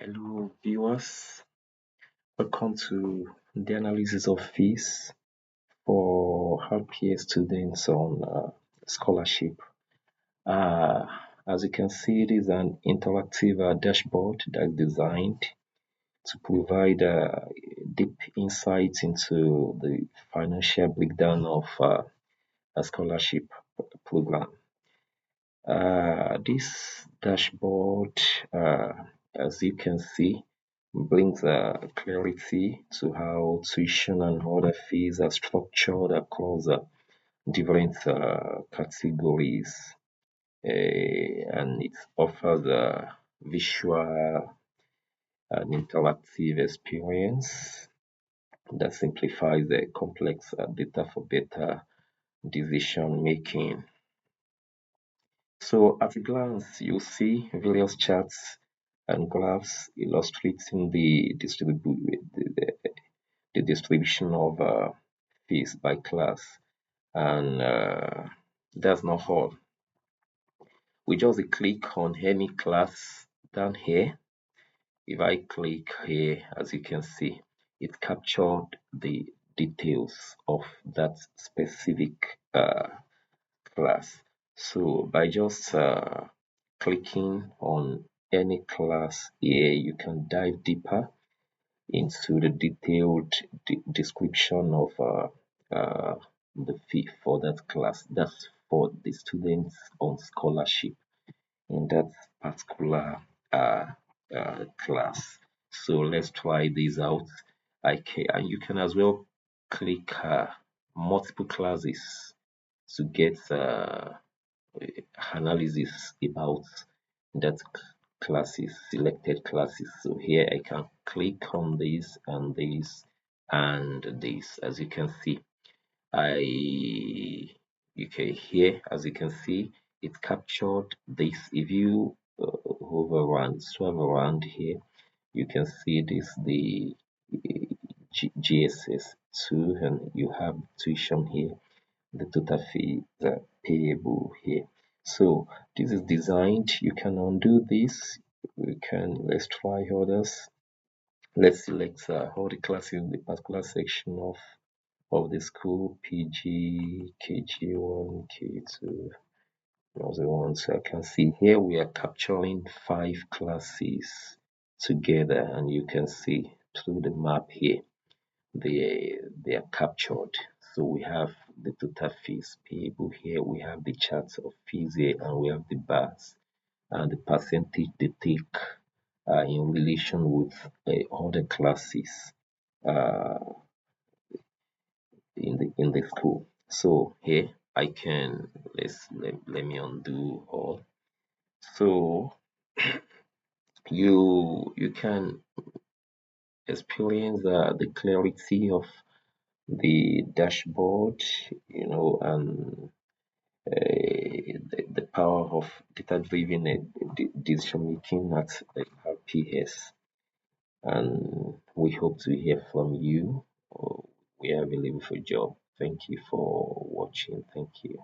Hello, viewers. Welcome to the analysis of fees for RPA students on scholarship. Uh, as you can see, it is an interactive dashboard that's designed to provide deep insights into the financial breakdown of a scholarship program. This dashboard, as you can see, brings clarity to how tuition and other fees are structured across different categories, and it offers a visual and interactive experience that simplifies the complex data for better decision making. So at a glance, you see various charts and graphs illustrating the distribution of fees by class, and that's not all. We just click on any class down here. If I click here, as you can see, it captured the details of that specific class. So by just clicking on any class here, you can dive deeper into the detailed description of the fee for that class. That's for the students on scholarship in that particular uh, class. So let's try this out. And you can as well click multiple classes to get analysis about that classes, selected classes. So here I can click on this and this and this. As you can see, here, as you can see, it captured this. If you hover around, swerve around here, you can see this, the GSS 2, and you have tuition here, the total fee payable here. So this is designed. You can undo this. Let's try others. Let's select all the classes in the particular section of the school: PG, KG1, K2, another one. So I can see here we are capturing 5 classes together, and you can see through the map here they are captured. So we have the total fees payable here, we have the charts of fees here, and we have the bars and the percentage they take in relation with other classes uh, in the school. So here I can let me undo all. So you can experience the clarity of the dashboard, and the power of data-driven decision making at RPS. And we hope to hear from you. We are available for job. Thank you for watching. Thank you.